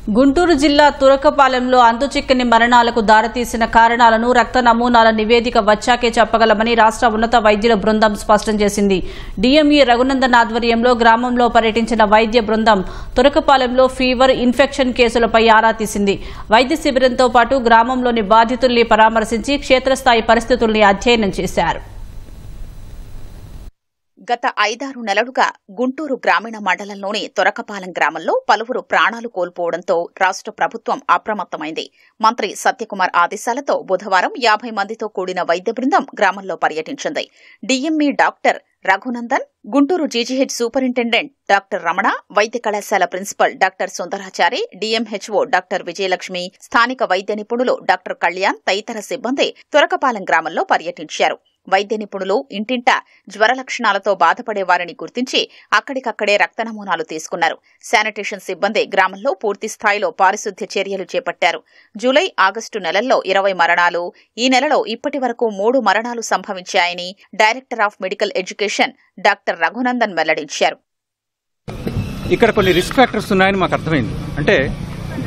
గుంటూరు జిల్లా తురకపాలెంలో అంతుచిక్కని మరణాలకు దారితీసిన కారణాలను రక్త నమూనాల నివేదిక వచ్చాకే చెప్పగలమని రాష్ట్ర ఉన్నత వైద్యుల బృందం స్పష్టం చేసింది. డీఎంఈ రఘునందన్ ఆధ్వర్యంలో గ్రామంలో పర్యటించిన వైద్య బృందం తురకపాలెంలో ఫీవర్, ఇన్ఫెక్షన్ కేసులపై ఆరా తీసింది. వైద్య శిబిరంతో పాటు గ్రామంలోని బాధితుల్ని పరామర్శించి క్షేత్రస్థాయి పరిస్థితుల్ని అధ్యయనం చేశారు. గత 5-6 నెలలుగా గుంటూరు గ్రామీణ మండలంలోని తొరకపాలెం గ్రామంలో పలువురు ప్రాణాలు కోల్పోవడంతో రాష్ట్ర ప్రభుత్వం అప్రమత్తమైంది. మంత్రి సత్యకుమార్ ఆదేశాలతో బుధవారం 50 మందితో కూడిన వైద్య బృందం గ్రామంలో పర్యటించింది. DME doctor Raghunandan, Guntur GGH superintendent doctor Ramana, వైద్య కళాశాల principal doctor Sundarachari, DMHO doctor Vijayalakshmi, స్థానిక వైద్య నిపుణులు డాక్టర్ కళ్యాణ్ తదితర సిబ్బంది తొరకపాలెం గ్రామంలో పర్యటించారు. వైద్య నిపుణులు ఇంటింటా జ్వర లక్షణాలతో బాధపడే వారిని గుర్తించి అక్కడికక్కడే రక్త నమూనాలు తీసుకున్నారు. శానిటేషన్ సిబ్బంది గ్రామంలో పూర్తి స్థాయిలో పారిశుద్ధ్య చర్యలు చేపట్టారు. జూలై, ఆగస్టు నెలల్లో 20 మరణాలు, ఈ నెలలో ఇప్పటి వరకు 3 మరణాలు సంభవించాయని director of medical education doctor Raghunandan వెల్లడించారు. ఇక్కడ కొన్ని రిస్క్ ఫ్యాక్టర్స్ ఉన్నాయని మాకు అర్థమైంది. అంటే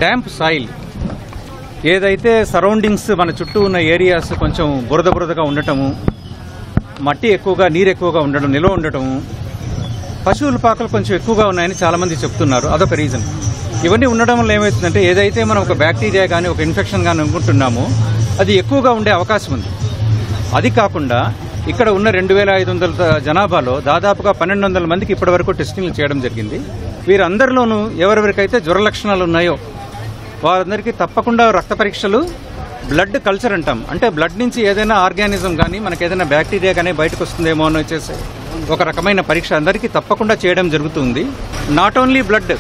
డ్యాంప్ సాయిల్, ఏదైతే సరౌండింగ్స్ మన చుట్టూ ఉన్న ఏరియాస్ కొంచెం బురదగా ఉండటము, మట్టి ఎక్కువగా, నీరు ఎక్కువగా ఉండడం, నిల్వ ఉండటము, పశువుల పాకలు కొంచెం ఎక్కువగా ఉన్నాయని చాలామంది చెప్తున్నారు. అదొక రీజన్. ఇవన్నీ ఉండడం వల్ల ఏమవుతుందంటే ఏదైతే మనం ఒక బ్యాక్టీరియా కానీ ఒక ఇన్ఫెక్షన్ కానీ అనుకుంటున్నామో అది ఎక్కువగా ఉండే అవకాశం ఉంది. అది కాకుండా ఇక్కడ ఉన్న 2500 జనాభాలో దాదాపుగా 1200 మందికి ఇప్పటి వరకు టెస్టింగ్లు చేయడం జరిగింది. వీరందరిలోనూ ఎవరెవరికైతే జ్వర లక్షణాలు ఉన్నాయో వారందరికీ తప్పకుండా రక్త పరీక్షలు, బ్లడ్ కల్చర్ అంటాం, అంటే బ్లడ్ నుంచి ఏదైనా ఆర్గానిజం కానీ మనకి ఏదైనా బ్యాక్టీరియా కానీ బయటకు వస్తుందేమో అని వచ్చేసి ఒక రకమైన పరీక్ష అందరికీ తప్పకుండా చేయడం జరుగుతుంది. నాట్ ఓన్లీ బ్లడ్,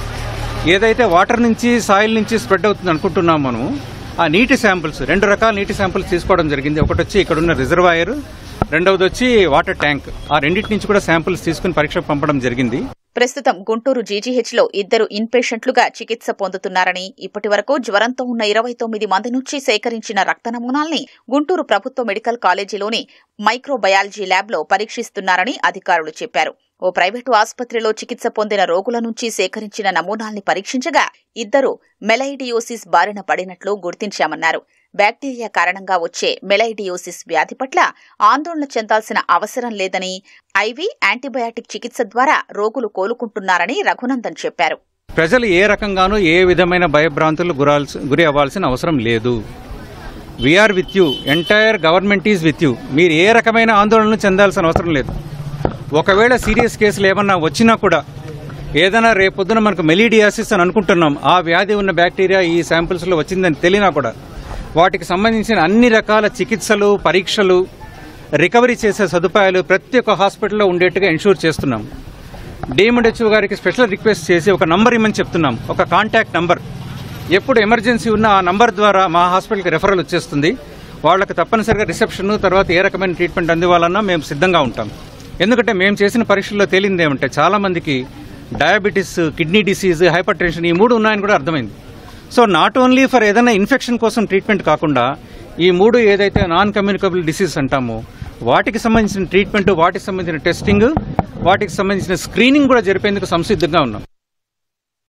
ఏదైతే వాటర్ నుంచి, సాయిల్ నుంచి స్ప్రెడ్ అవుతుంది అనుకుంటున్నాం మనం, ఆ నీటి శాంపుల్స్, 2 రకాల నీటి శాంపుల్స్ తీసుకోవడం జరిగింది. ఒకటి వచ్చి ఇక్కడ ఉన్న రిజర్వాయర్, రెండవది వచ్చి వాటర్ ట్యాంక్. ఆ రెండింటి నుంచి కూడా శాంపుల్స్ తీసుకుని పరీక్ష పంపడం జరిగింది. ప్రస్తుతం గుంటూరు జీజీహెచ్లో 2 ఇన్పేషెంట్లుగా చికిత్స పొందుతున్నారని, ఇప్పటి వరకు జ్వరంతో ఉన్న 29 మంది నుంచి సేకరించిన రక్త నమూనాల్ని గుంటూరు ప్రభుత్వ మెడికల్ కాలేజీలోని మైక్రోబయాలజీ ల్యాబ్లో పరీక్షిస్తున్నారని అధికారులు చెప్పారు. ఓ ప్రైవేటు ఆసుపత్రిలో చికిత్స పొందిన రోగుల నుంచి సేకరించిన నమూనాల్ని పరీక్షించగా 2 మెలైడియోసిస్ బారిన పడినట్లు గుర్తించామన్నారు. బ్యాక్టీరియా కారణంగా వచ్చే మెలైడియోసిస్ వ్యాధి పట్ల ఆందోళన చెందాల్సిన అవసరం లేదని, ఐవీ యాంటీబయాటిక్ చికిత్స ద్వారా రోగులు కోలుకుంటున్నారని రఘునందన్ చెప్పారు. ప్రజలు ఏ రకంగానూ ఏ విధమైన భయభ్రాంతులు గురి అవ్వాల్సిన అవసరం లేదు. We're with you, entire government is with you. మీరు ఏ రకమైన ఆందోళనలు చెందాల్సిన అవసరం లేదు. ఒకవేళ సీరియస్ కేసులు ఏమన్నా వచ్చినా కూడా, ఏదైనా రేపొద్దున మనకు మెలీడియాసిస్ అని అనుకుంటున్నాం, ఆ వ్యాధి ఉన్న బ్యాక్టీరియా ఈ శాంపిల్స్లో వచ్చిందని తెలియనా కూడా వాటికి సంబంధించిన అన్ని రకాల చికిత్సలు, పరీక్షలు, రికవరీ చేసే సదుపాయాలు ప్రతి ఒక్క హాస్పిటల్లో ఉండేట్టుగా ఎన్షూర్ చేస్తున్నాం. డిఎంహెచ్ఓ గారికి స్పెషల్ రిక్వెస్ట్ చేసి ఒక నంబర్ ఇమ్మని చెప్తున్నాం, ఒక కాంటాక్ట్ నంబర్. ఎప్పుడు ఎమర్జెన్సీ ఉన్న ఆ నంబర్ ద్వారా మా హాస్పిటల్కి రెఫరల్ వచ్చేస్తుంది. వాళ్ళకి తప్పనిసరిగా రిసెప్షన్, తర్వాత ఏ రకమైన ట్రీట్మెంట్ అందివ్వాలన్నా మేము సిద్ధంగా ఉంటాం. ఎందుకంటే మేము చేసిన పరీక్షల్లో తేలింది ఏమంటే చాలామందికి diabetes, kidney disease, hyper tension, ఈ 3 ఉన్నాయని కూడా అర్థమైంది. సో నాట్ ఓన్లీ ఫర్ ఏదైనా ఇన్ఫెక్షన్ కోసం ట్రీట్మెంట్ కాకుండా ఈ 3 ఏదైతే నాన్ కమ్యూనికబుల్ డిసీజ్ అంటామో వాటికి సంబంధించిన ట్రీట్మెంట్, వాటికి సంబంధించిన టెస్టింగ్, వాటికి సంబంధించిన స్క్రీనింగ్ కూడా జరిపేందుకు సంసిద్ధంగా ఉన్నాం.